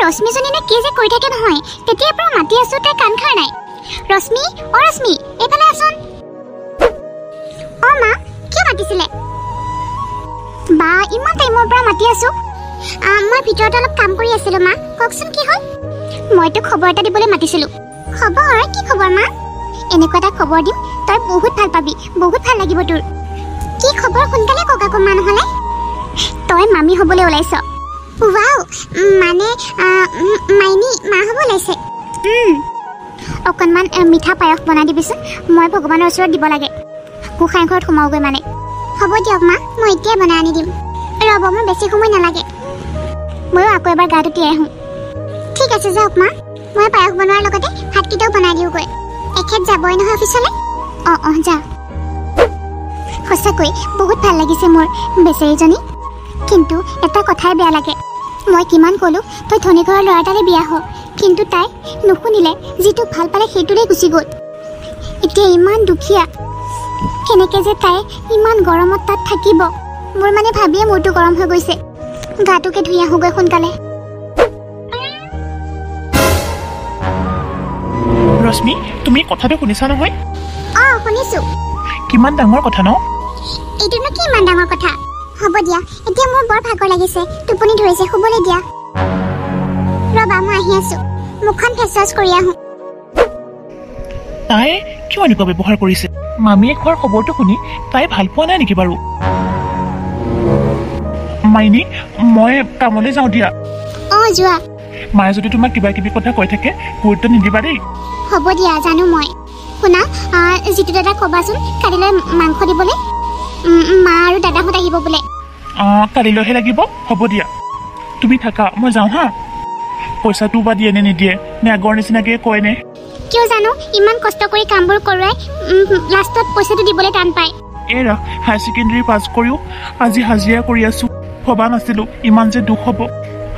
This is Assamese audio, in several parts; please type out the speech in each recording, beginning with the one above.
ৰশ্মিজনীনে কি যে কৈ থাকে নহয়, তেতিয়াৰ পৰা মাতি আছো তাই কাণ খাৰ নাই। ৰশ্মি, অ ৰশ্মি, এইফালে আছোন। অ মা, কিয় মাতিছিলে? বা ইমান টাইমৰ পৰা মাতি আছো। মই ভিতৰত অলপ কাম কৰি আছিলো মা, কওকচোন কি হ'ল? মইতো খবৰ এটা দিবলৈ মাতিছিলো। খবৰ? কি খবৰ মা? এনেকুৱা এটা খবৰ দিম তই বহুত ভাল পাবি, বহুত ভাল লাগিব তোৰ। কি খবৰ সোনকালে কওক আকৌ মা, নহ'লে তই মামী হ'বলৈ ওলাইছ। ৱাও, মানে মাইনী মা হ'ব ওলাইছে। অকণমান মিঠা পায়স বনাই দিবিচোন, মই ভগৱানৰ ওচৰত দিব লাগে। গোসাঁই ঘৰত সোমাওগৈ মানে। হ'ব দিয়ক মা, মই এতিয়াই বনাই আনি দিম। ৰ'ব, মোৰ বেছি সময় নালাগে। ময়ো আকৌ এবাৰ গাটো তিয়াই আহোঁ। ঠিক আছে যাওক মা, মই পায়স বনোৱাৰ লগতে ভাতকেইটাও বনাই দিওঁগৈ। এখেত যাবই নহয় অফিচলৈ। অঁ যা। সঁচাকৈ বহুত ভাল লাগিছে মোৰ বেচেৰীজনী, কিন্তু এটা কথাই বেয়া লাগে। মই কিমান ক'লোঁ তই ধনী ঘৰৰ ল'ৰা এটালৈ বিয়া হ, কিন্তু তাই নুশুনিলে। যিটো ভাল পালে সেইটোলৈ গুচি গ'ল। এতিয়া ইমান দুখীয়া, কেনেকৈ যে তাই ইমান গৰমত তাত থাকিব। মোৰ মানে ভাবিয়ে মূৰটো গৰম হৈ গৈছে। গাটোকে ধুই আহোঁগৈ সোনকালে। ৰশ্মি, তুমি কথাটো শুনিছা নহয়? অঁ শুনিছোঁ। কিমান ডাঙৰ কথা ন? এইটোনো কি ইমান ডাঙৰ কথা? হ'ব দিয়া, এতিয়া মোৰ বৰ ভাগৰ লাগিছে, টোপনি ধৰিছে, শুবলৈ দিয়া। ৰ'বা, মই আহি আছোঁ। মুখখন ফেচ ৱাছ কৰি আহোঁ। তাই কিয় এনেকুৱা ব্যৱহাৰ কৰিছে? মামীয়ে খোৱাৰ খবৰটো শুনি তাই ভাল পোৱা নাই নেকি বাৰু? মাইনী, মই কামলৈ যাওঁ দিয়া। অঁ যোৱা। মায়ে যদি তোমাক কিবা কিবি কথা কৈ থাকে গুৰুত্ব নিদিবা দেই। হ'ব দিয়া, জানো মই। শুনা, জিতু দাদাক ক'বাচোন কালিলৈ মাংস দিবলৈ। মা আৰু দাদাহঁত আহিব বোলে। কালিলৈহে লাগিব। হ'ব দিয়া, তুমি থাকা, মই যাওঁ হা। পইচাটো বা দিয়ে নে নিদিয়ে, নে আগৰ নিচিনাকৈ কয় নে? কিয় জানো ইমান কষ্ট কৰি কামবোৰ কৰোৱাই লাষ্টত পইচাটো দিবলৈ টান পায়। এৰা, হায়াৰ ছেকেণ্ডেৰী পাছ কৰিও আজি হাজিৰা কৰি আছোঁ। ভবা নাছিলোঁ ইমান যে দুখ হ'ব।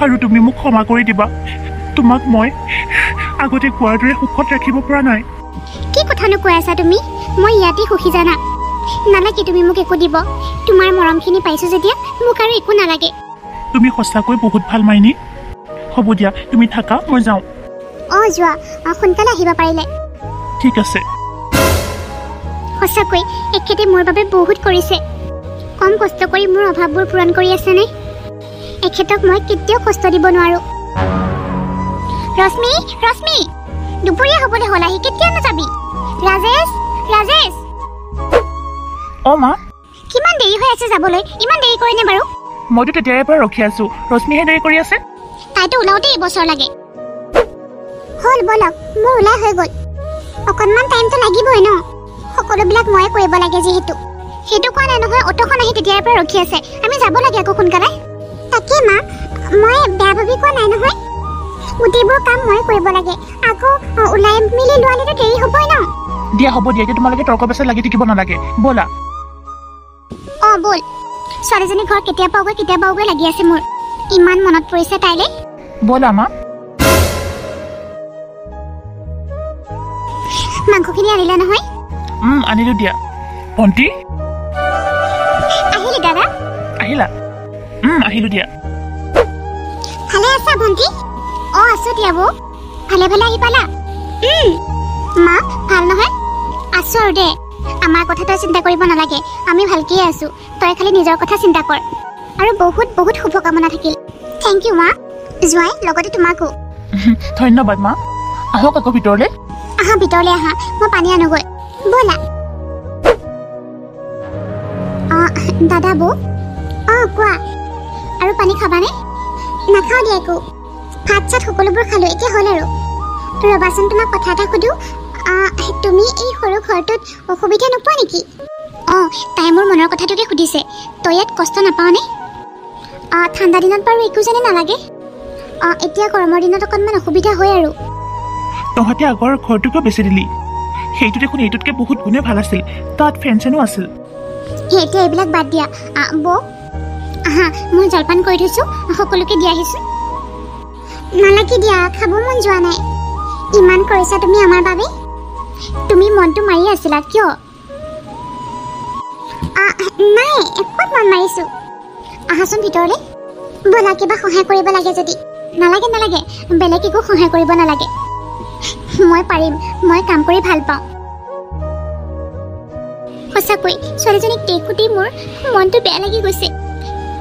আৰু তুমি মোক ক্ষমা কৰি দিবা। তোমাক মই আগতে কোৱাৰ দৰে সুখত ৰাখিব পৰা নাই। কি কথানো কৈ আছা তুমি? মই ইয়াতেই সুখী জানা। নালাগে তুমি মোক একো দিব। তোমাৰ মৰমখিনি পাইছোঁ যেতিয়া মোক আৰু একো নালাগে। তুমি সঁচাকৈ বহুত ভাল মাইনী। হ'ব দিয়া, তুমি থাকা, মই যাওঁ। অঁ যোৱা, সোনকালে আহিব পাৰিলে। ঠিক আছে। সঁচাকৈ এখেতে মোৰ বাবে বহুত কৰিছে। কম কষ্ট কৰি মোৰ অভাৱবোৰ পূৰণ কৰি আছেনে? এখেতক মই কেতিয়াও কষ্ট দিব নোৱাৰোঁ। ৰশ্মি, ৰশ্মি, দুপৰীয়া হ'বলৈ হ'ল, আহি কেতিয়ানো যাবি? ৰাজেশ, ৰাজেশ। অঁ মা, কিমান দেৰি হৈ আছে যাবলৈ? ইমান দেৰি কৰেনে বাৰু? মইতো তেতিয়াৰে পৰা ৰখি আছোঁ, ৰশ্মিহে দেৰি কৰি আছে। তাইতো ওলাওঁতে এবছৰ লাগে। হ'ল বলক, মোৰ ওলাই হৈ গ'ল। অকণমান টাইমটো লাগিবই ন, সকলোবিলাক ময়ে কৰিব লাগে যিহেতু। সেইটো কোৱা নাই নহয়, অটোখন আহি তেতিয়াৰ পৰা ৰখি আছে। আমি যাব লাগে আকৌ সোনকালে। তাকে মা, মই বেয়া ভাবি কোৱা নাই নহয়। গোটেইবোৰ কাম মই কৰিব লাগে, আকৌ ওলাই মেলি লোৱালেতো দেৰি হ'বই ন। দিয়া হ'ব দিয়া, এতিয়া তোমালোকে তৰ্ক বেচাত লাগি থাকিব নালাগে, ব'লা। অঁ ব'ল। ছোৱালীজনী ঘৰ কেতিয়া পাওঁগৈ লাগি আছে মোৰ। ইমান মনত পৰিছে তাইলৈ। ব'লা মা। মাংসখিনি আনিলা নহয়? আনিলোঁ দিয়া। ভণ্টি আহিলি দাদা? আহিলা? আহিলোঁ দিয়া। ভালে আছা ভণ্টি? অঁ আছোঁ দিয়া বৌ। ভালে ভালে আহি পালা? মা ভাল নহয়? আছোঁ আৰু দে। আমাৰ কথা তই চিন্তা কৰিব নালাগে, আমি ভালকেই আছোঁ। তই খালি নিজৰ কথা চিন্তা কৰ। আৰু বহুত বহুত শুভকামনা থাকিল। থেংক ইউ মা। যোৱাই লগতে তোমাকো। ধন্যবাদ মা। আহক আকৌ ভিতৰলৈ। আহা ভিতৰলৈ আহা, মই পানী আনোগৈ। ব'লা। দাদা বৌ। অঁ কোৱা। আৰু পানী খাবানে? নাখাওঁ দিয়া একো। ভাত চাত সকলোবোৰ খালোঁ, এতিয়া হ'ল আৰু। ৰবাচোন তোমাক কথা এটা সুধোঁ। তুমি এই সৰু ঘৰটোত অসুবিধা নোপোৱা নেকি? অঁ, তাই মোৰ মনৰ কথাটোকে সুধিছে। তই ইয়াত কষ্ট নাপাওঁনে? ঠাণ্ডা দিনত বাৰু একো যেনে নালাগে। এতিয়া গৰমৰ দিনত অকণমান অসুবিধা হয় আৰু। তহঁতে আগৰ ঘৰটোকে বেছি দিলি। সেইটো দেখোন এইটোতকৈ বহুত গুণে ভাল আছিল। তাত ফেন চেনো আছিল। এতিয়া এইবিলাক বাদ দিয়া। বৌ আহা, মই জলপান কৰি থৈছোঁ, সকলোকে দি আহিছোঁ। নালাগে দিয়া, খাব মন যোৱা নাই। ইমান কৰিছা তুমি আমাৰ বাবে। তুমি মনটো মাৰি আছিলা কিয়? নাই, একত মন মাৰিছোঁ। আহাচোন ভিতৰলৈ। ব'লা, কিবা সহায় কৰিব লাগে যদি। নালাগে নালাগে বেলেগ একো সহায় কৰিব নালাগে মই পাৰিম মই কাম কৰি ভাল পাওঁ সঁচাকৈ ছোৱালীজনীক দেখোঁতেই মোৰ মনটো বেয়া লাগি গৈছে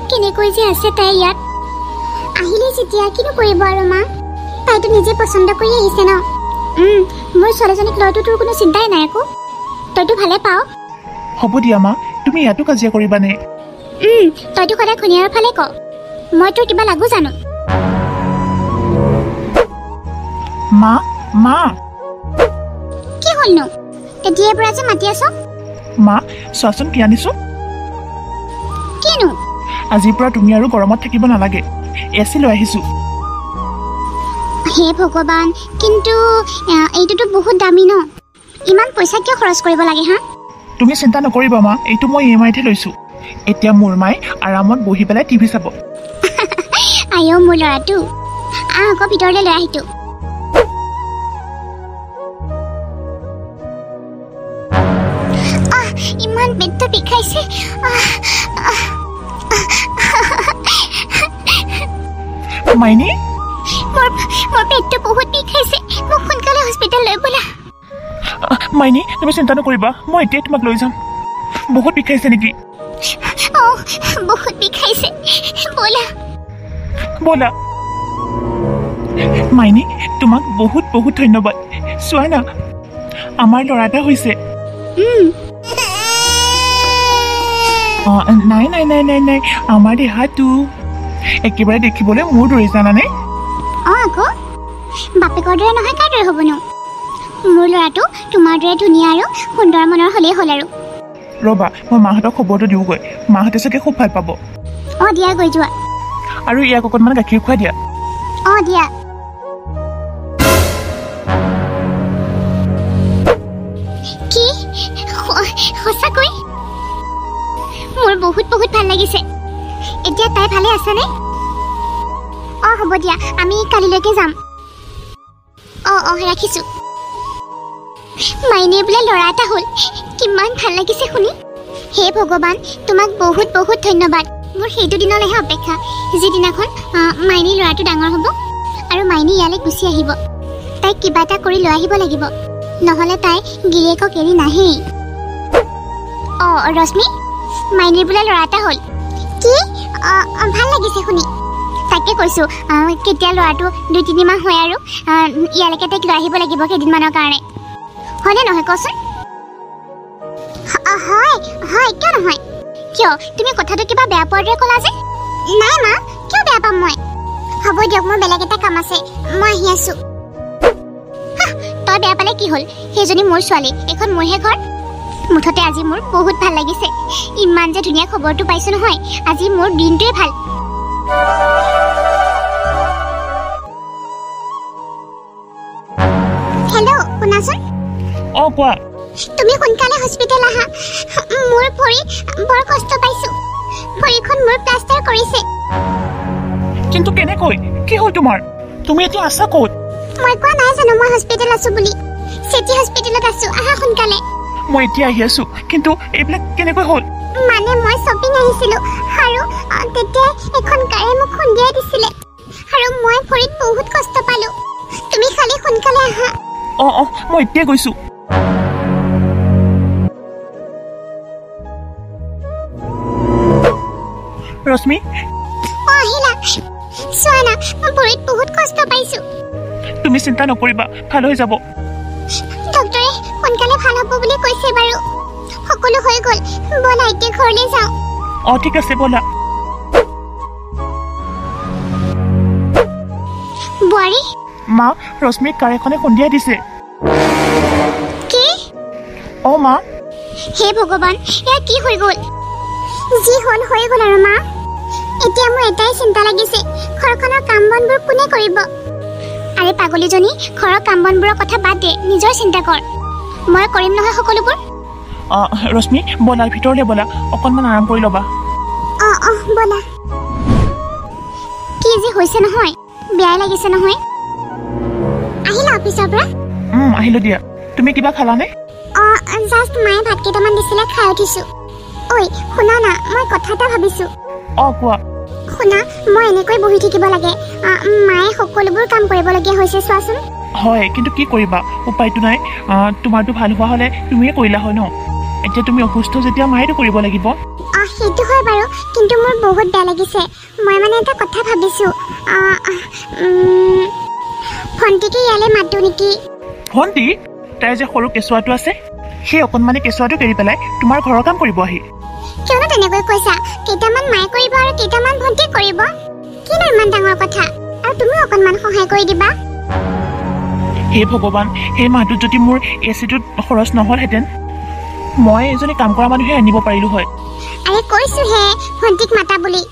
কেনেকৈ যে আছে তাই ইয়াত আহিলে যেতিয়া কিনো কৰিব আৰু মা তাইতো নিজে পচন্দ কৰি আহিছে ন মোৰ ছোৱালীজনীক লৈতো তোৰ কোনো চিন্তাই নাই আকৌ তইতো ভালে পাওঁ হ'ব দিয়া মা তুমি ইয়াতো কাজিয়া কৰিবানে তইতো সদায় খনিয়াৰৰ ফালে ক মই তোৰ কিবা লাগো জানো মা মা কি হ'লনো তেতিয়াৰ পৰা যে মাতি আছ মা চোৱাচোন কি আনিছো কিনো আজিৰ পৰা তুমি আৰু গৰমত থাকিব নালাগে এচি লৈ আহিছো হে ভগৱান কিন্তু এইটোতো বহুত দামী ন ইমান পইচা কিয় খৰচ কৰিব লাগে হা তুমি চিন্তা নকৰিবা মা এইটো মই EMI-তে লৈছো এতিয়া মোৰ মায়ে আৰামত বহি পেলাই টিভি চাব আইও মোৰ ল'ৰাটো আকৌ ভিতৰলৈ লৈ আহিতো ইমান পেটটো বিষাইছে মাইনী মোৰ পেটটো বহুত বিষাইছে মোক সোনকালে হস্পিটেল লৈ ব'লা মাইনী তুমি চিন্তা নকৰিবা মই এতিয়াই তোমাক লৈ যাম বহুত বিষাইছে নেকি বহুত বিষাইছে ব'লা ব'লা মাইনী তোমাক বহুত বহুত ধন্যবাদ চোৱা না আমাৰ ল'ৰা এটা হৈছে নাই নাই নাই নাই নাই আমাৰ দেহাটো একেবাৰে দেখিবলৈ মোৰ দৰে জানানে আকৌ বাপেকৰ দৰে নহয় কাৰ দৰে হ'বনো মোৰ ল'ৰাটো তোমাৰ দৰে ধুনীয়া আৰু সুন্দৰ মনৰ হ'লেই হ'ল আৰু ৰ'বা মই মাহঁতক খবৰটো দিওঁগৈ মাহঁতে চাগে খুব ভাল পাব দিয়া গৈ যোৱা আৰু ইয়াক অকণমান গাখীৰ খুৱাই দিয়া দিয়া কি সঁচাকৈ মোৰ বহুত বহুত ভাল লাগিছে এতিয়া তাই ভালে আছেনে হ'ব দিয়া আমি কালিলৈকে যাম ৰাখিছোঁ মাইনে বোলে ল'ৰা এটা হ'ল কিমান ভাল লাগিছে শুনি হে ভগৱান তোমাক বহুত বহুত ধন্যবাদ মোৰ সেইটো দিনলৈহে অপেক্ষা যিদিনাখন মাইনী ল'ৰাটো ডাঙৰ হ'ব আৰু মাইনী ইয়ালৈ গুচি আহিব তাইক কিবা এটা কৰি লৈ আহিব লাগিব নহ'লে তাই গিৰিয়েকক এৰি নাহেই ৰশ্মি মাইনীৰ বোলে ল'ৰা এটা হ'ল কি ভাল লাগিছে শুনি তাকে কৈছোঁ কেতিয়া ল'ৰাটো 2-3 মাহ হয় আৰু ইয়ালৈকে তাইক লৈ আহিব লাগিব কেইদিনমানৰ কাৰণে হয়নে নহয় কচোন হয় হয় কিয় নহয় কিয় তুমি কথাটো কিবা বেয়া পোৱাৰ দৰে ক'লা যে নাই মা কিয় বেয়া পাম মই হ'ব দিয়ক মোৰ বেলেগ এটা কাম আছে মই আহি আছোঁ তই বেয়া পালে কি হ'ল সেইজনী মোৰ ছোৱালী এখন মোৰহে ঘৰ মুঠতে আজি মোৰ বহুত ভাল লাগিছে ইমান যে ধুনীয়া খবৰটো পাইছোঁ নহয় আজি মোৰ দিনটোৱে ভাল হেল্ল' শুনাচোন কোৱা তুমি সোনকালে হস্পিটেল আহা মোৰ ভৰি বৰ কষ্ট পাইছোঁ ভৰিখন মোৰ প্লাষ্টাৰ কৰিছে কিন্তু কেনেকৈ কি হ'ল তোমাৰ তুমি এতিয়া আছা ক'ত মই কোৱা নাই জানো মই হস্পিটেল আছোঁ বুলি চিটি হস্পিটেলত আছোঁ আহা সোনকালে মই এতিয়া আহি আছোঁ কিন্তু এইবিলাক কেনেকৈ হ'ল মানে মই শ্বপিং আহিছিলোঁ আৰু তেতিয়া এখন কাৰে মোক খুন্দিয়াই দিছিলে আৰু মই ভৰিত বহুত কষ্ট পালোঁ তুমি খালি সোনকালে আহা মই এতিয়া গৈছোঁ ৰশ্মি আহিলা চোৱা না মই ভৰিত বহুত কষ্ট পাইছোঁ তুমি চিন্তা নকৰিবা ভাল হৈ যাব ডক্টৰে সোনকালে ভাল হ'ব বুলি কৈছে বাৰু সকলো হৈ গ'ল ব'লা এতিয়া ঘৰলৈ যাওঁ ঠিক আছে ব'লা বোৱাৰী মা ৰশ্মিক কাৰ এখনে খুন্দিয়াই দিছে কি মা হে ভগৱান এয়া কি হৈ গ'ল যি হ'ল হৈ গ'ল আৰু মা এতিয়া মোৰ এটাই চিন্তা লাগিছে ঘৰখনৰ কাম বনবোৰ কোনে কৰিব আৰে পাগলীজনী ঘৰৰ কাম বনবোৰৰ কথা বাদ দে নিজৰ চিন্তা কৰ মই কৰিম নহয় সকলোবোৰ ৰশ্মি ব'লা ভিতৰলৈ ব'লা অকণমান আৰাম কৰি ল'বা ব'লা কি যি হৈছে নহয় বেয়াই লাগিছে নহয় আহিলা অফিচৰ পৰা আহিলোঁ দিয়া তুমি কিবা খালানে জাষ্ট মায়ে ভাত কেইটামান দিছিলে খাই উঠিছোঁ ঐ শুনা না মই কথা এটা ভাবিছোঁ কোৱা শুনা মই এনেকৈ বহি থাকিব লাগে মায়ে সকলোবোৰ কাম কৰিবলগীয়া হৈছে চোৱাচোন হয় কিন্তু কি কৰিবা উপায়টো নাই তোমাৰটো ভাল হোৱা হ'লে তুমিয়ে কৰিলা হয় ন এতিয়া তুমি অসুস্থ যেতিয়া মায়েতো কৰিব লাগিব সেইটো হয় বাৰু কিন্তু মোৰ বহুত বেয়া লাগিছে মই মানে এটা কথা ভাবিছোঁ ভণ্টিকে ইয়ালৈ মাতো নেকি ভণ্টি তাই যে সৰু কেঁচুৱাটো আছে সেই অকণমানি কেঁচুৱাটো এৰি পেলাই তোমাৰ ঘৰৰ কাম কৰিব আহি কিয়নো তেনেকৈ কৈছা কেইটামান মায়ে কৰিব আৰু কেইটামান ভণ্টিয়ে কৰিব কিনো ইমান ডাঙৰ কথা আৰু তুমিও অকণমান সহায় কৰি দিবা হে ভগৱান সেই মাহটোত যদি মোৰ এচিটোত খৰচ নহ'লহেঁতেন মই এজনী কাম কৰা মানুহে আনিব পাৰিলোঁ হয় আৰে কৈছোঁহে ভণ্টিক মাতা বুলি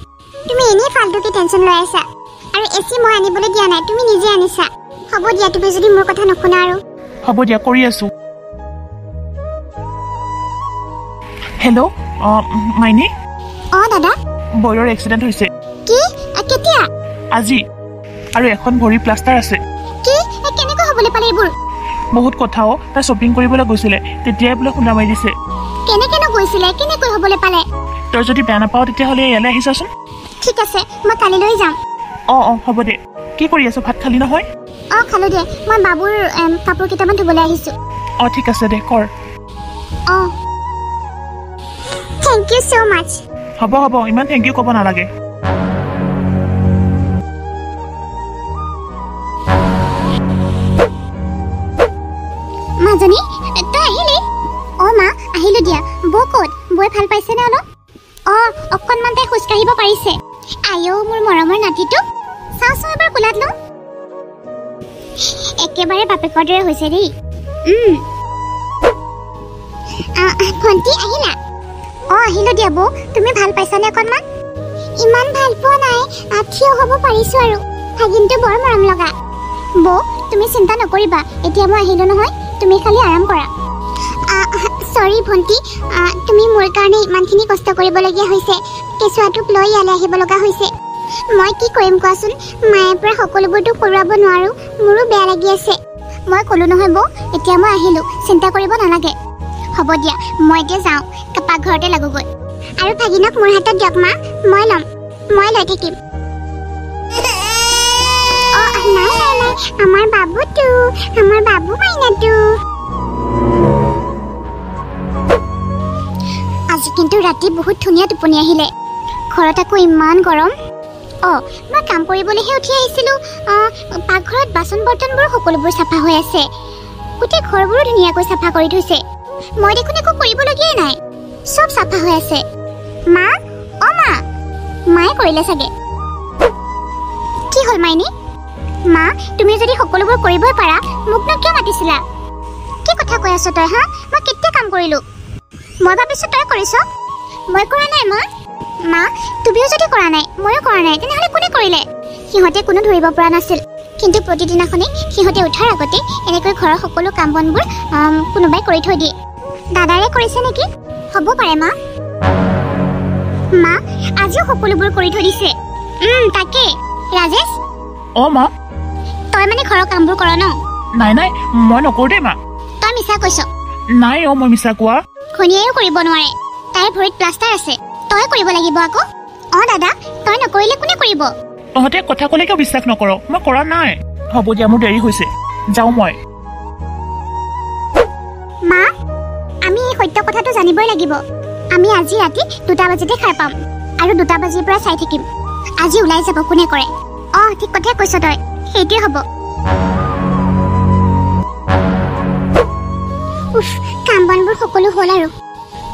তুমি এনেই ফাল্টুকৈ টেনশ্যন লৈ আছা আৰু এচি মই আনিবলৈ দিয়া নাই তুমি নিজে আনিছা হ'ব দিয়া তুমি যদি মোৰ কথা নুশুনা আৰু হ'ব দিয়া কৰি আছোঁ হেল্ল' মাইনী দাদা বয়ৰ এক্সিডেণ্ট হৈছে কি কেতিয়া আজি আৰু এখন ভৰি প্লাষ্টাৰ আছে কি কেনেকৈ হ'বলৈ পালে এইবোৰ বহুত কথাও তাই শ্বপিং কৰিবলৈ গৈছিলে তেতিয়াই বোলে খুন্দা মাৰি দিছে কেনেকৈ গৈছিলে কেনেকৈ হ'বলৈ পালে তই যদি বেয়া নাপাৱ তেতিয়াহ'লে ইয়ালৈ আহিছাচোন ঠিক আছে মই কালিলৈ যাম হ'ব দে কি কৰি আছ ভাত খালি নহয় খালোঁ দে মই বাবুৰ কাপোৰ কেইটামান ধুবলৈ আহিছোঁ ঠিক আছে দে কৰ থেংক ইউ ছ' মাছ হ'ব ইমান থেংক ইউ ক'ব নালাগে মাজনী তই আহিলি মা আহিলোঁ দিয়া বৌ ক'ত বৌয়ে ভাল পাইছেনে অলপ অকণমান তাই খোজকাঢ়িব পাৰিছে আইও মোৰ মৰমৰ নাতিটো চাওঁচোন এবাৰ কোলাত লওঁ একেবাৰে বাপেকৰ দৰে হৈছে দেই ভণ্টি আহিলা আহিলোঁ দিয়া বৌ তুমি ভাল পাইছানে অকণমান ইমান ভাল পোৱা নাই থিয় হ'ব পাৰিছোঁ আৰু ভাগিনটো বৰ মৰম লগা বৌ তুমি চিন্তা নকৰিবা এতিয়া মই আহিলোঁ নহয় তুমি খালি আৰাম কৰা চৰি ভণ্টি তুমি মোৰ কাৰণে ইমানখিনি কষ্ট কৰিবলগীয়া হৈছে কেঁচুৱাটোক লৈ ইয়ালৈ আহিব লগা হৈছে মই কি কৰিম কোৱাচোন মায়ে পৰা সকলোবোৰতো কৰোৱাব নোৱাৰোঁ মোৰো বেয়া লাগি আছে মই ক'লোঁ নহয় বৌ এতিয়া মই আহিলোঁ চিন্তা কৰিব নালাগে হ'ব দিয়া মই এতিয়া যাওঁ পাকঘৰতে লাগোগৈ আৰু ভাগিনক মোৰ হাতত দিয়ক মা মই ল'ম মই লৈ থাকিম নাই আমাৰ বাবু মাইনাটো আজি কিন্তু ৰাতি বহুত ধুনীয়া টোপনি আহিলে ঘৰত আকৌ ইমান গৰম মই কাম কৰিবলৈহে উঠি আহিছিলোঁ পাকঘৰত বাচন বৰ্তনবোৰ সকলোবোৰ চাফা হৈ আছে গোটেই ঘৰবোৰো ধুনীয়াকৈ চাফা কৰি থৈছে মই দেখোন একো কৰিবলগীয়াই নাই চব চাফা হৈ আছে মা মায়ে কৰিলে চাগে কি হ'ল মাইনী মা তুমি যদি সকলোবোৰ কৰিবই পাৰা মোকনো কিয় মাতিছিলা কি কথা কৈ আছ তই মই কেতিয়া কাম কৰিলোঁ মই ভাবিছোঁ তই কৰিছ মই কৰা নাই মা তুমিও যদি কৰা নাই ময়ো কৰা নাই তেনেহ'লে কোনে কৰিলে সিহঁতে কোনো ধৰিব পৰা নাছিল কিন্তু প্ৰতিদিনাখনেই সিহঁতে উঠাৰ আগতে এনেকৈ ঘৰৰ সকলো কাম বনবোৰ কোনোবাই কৰি থৈ দিয়ে দাদাৰে কৰিছে নেকি হ'ব পাৰে মা আজিও সকলোবোৰ কৰি থৈ দিছে তাকে ৰাজেশ মা তই মানে ঘৰৰ কামবোৰ কৰ ন নাই মই নকৰোঁ দেই মা তই মিছা কৈছ নাই মই মিছা কোৱা ঘনীয়েও কৰিব নোৱাৰে তাইৰ ভৰিত প্লাষ্টাৰ আছে তই কৰিব লাগিব আকৌ দাদা তই নকৰিলে কোনে কৰিব তহঁতে কথা ক'লে কিয় বিশ্বাস নকৰ মই কৰা নাই হ'ব দিয়া মোৰ দেৰি হৈছে যাওঁ মই মা আমি এই সত্য কথাটো জানিবই লাগিব আমি আজি ৰাতি 2টা বজাতে খাই পাম আৰু 2টা বজাৰ পৰা চাই থাকিম আজি ওলাই যাব কোনে কৰে ঠিক কথাই কৈছ তই সেইটোৱে হ'ব কাম বনবোৰ সকলো হ'ল আৰু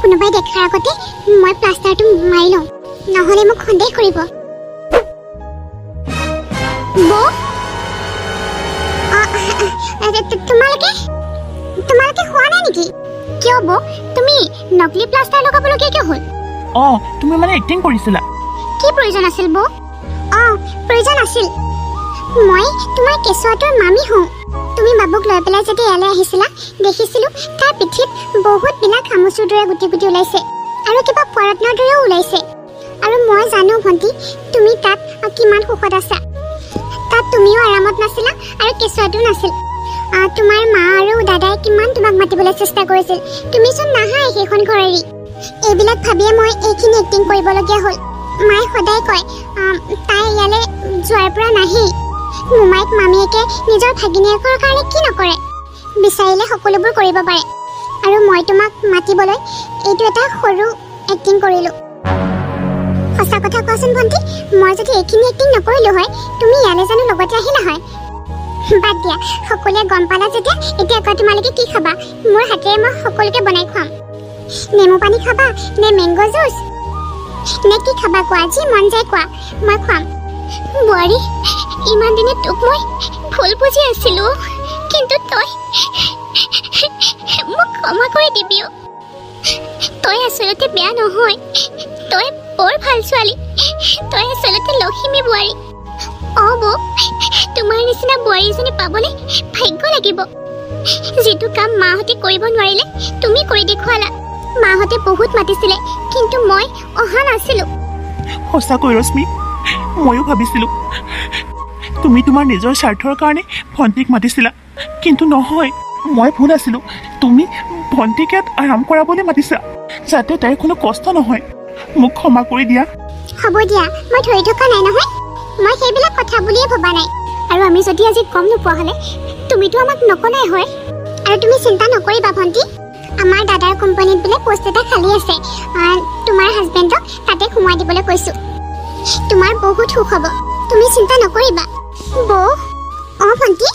কোনোবাই দেখাৰ আগতে মই প্লাষ্টাৰটো মাৰি লওঁ নহ'লে মোক সন্দেহ কৰিব বৌ তোমালোকে হোৱা নাই নেকি কিয় বৌ তুমি নকলি প্লাষ্টাৰ লগাবলগীয়া কিয় হ'ল তুমি মানে এক্টিং কৰিছিলা কি প্ৰয়োজন আছিল বৌ প্ৰয়োজন আছিল মই তোমাৰ কেঁচুৱাটোৰ মামী হওঁ তুমি বাবুক লৈ পেলাই যেতিয়া ইয়ালৈ আহিছিলা দেখিছিলোঁ তাৰ পিঠিত বহুতবিলাক খামুচুৰ দৰে গুটি গুটি ওলাইছে আৰু কিবা পৰত্নৰ দৰেও ওলাইছে আৰু মই জানো ভণ্টি তুমি তাত কিমান সুখত আছা তাত তুমিও আৰামত নাছিলা আৰু কেঁচুৱাটো নাছিল তোমাৰ মা আৰু দাদাই কিমান তোমাক মাতিবলৈ চেষ্টা কৰিছিল তুমিচোন নাহাই সেইখন ঘৰ এৰি এইবিলাক ভাবিয়ে মই এইখিনি এক্টিং কৰিবলগীয়া হ'ল মায়ে সদায় কয় তাই ইয়ালৈ যোৱাৰ পৰা নাহেই। মোমাইক মামীয়েকে নিজৰ ভাগিনীয়েকৰ কাৰণে কি নকৰে? বিচাৰিলে সকলোবোৰ কৰিব পাৰে। আৰু মই তোমাক মাতিবলৈ এইটো এটা সৰু এক্টিং কৰিলোঁ। সঁচা কথা কোৱাচোন ভণ্টি, মই যদি এইখিনি এক্টিং নকৰিলোঁ হয় তুমি ইয়ালৈ জানো লগতে আহিলা হয়? বাদ দিয়া, সকলোৱে গম পালা যেতিয়া এতিয়া কোৱা তোমালোকে কি খাবা? মোৰ হাতেৰে মই সকলোকে বনাই খুৱাম। নেমু পানী খাবা নে মেংগ' জুচ নে কি খাবা কোৱা? যি মন যায় কোৱা, মই খুৱাম। বোৱাৰী, ইমান দিনে তোক মই ভুল বুজি আছিলোঁ, কিন্তু তই মোক ক্ষমা কৰি দিবি। তই আচলতে বেয়া নহয়, তই বৰ ভাল ছোৱালী। তই আচলতে লখিমী বোৱাৰী। বৌ, তোমাৰ নিচিনা বোৱাৰী এজনী পাবলৈ ভাগ্য লাগিব। যিটো কাম মাহঁতে কৰিব নোৱাৰিলে তুমি কৰি দেখুৱালা। মাহঁতে বহুত মাতিছিলে, কিন্তু মই অহা নাছিলোঁ। সঁচাকৈ ৰশ্মি, ময়ো ভাবিছিলোঁ তুমি তোমাৰ নিজৰ স্বাৰ্থৰ কাৰণে ভণ্টিক মাতিছিলা, কিন্তু নহয়, মই ভুল আছিলোঁ। তুমি ভণ্টিক ইয়াত আৰাম কৰাবলৈ মাতিছা, যাতে তাইৰ কোনো কষ্ট নহয়। মোক ক্ষমা কৰি দিয়া। হ'ব দিয়া, মই ধৰি থকা নাই নহয়। মই সেইবিলাক কথা বুলিয়ে ভবা নাই। আৰু আমি যদি আজি গম নোপোৱা হ'লে তুমিতো আমাক নকলাই হয়। আৰু তুমি চিন্তা নকৰিবা ভণ্টি, আমাৰ দাদাৰ কোম্পানীত বোলে পোষ্ট এটা খালী আছে। তোমাৰ হাজবেণ্ডক তাতে সোমাই দিবলৈ কৈছোঁ। তোমাৰ বহুত সুখ হ'ব, তুমি চিন্তা নকৰিবা। বৌ, ভণ্টি।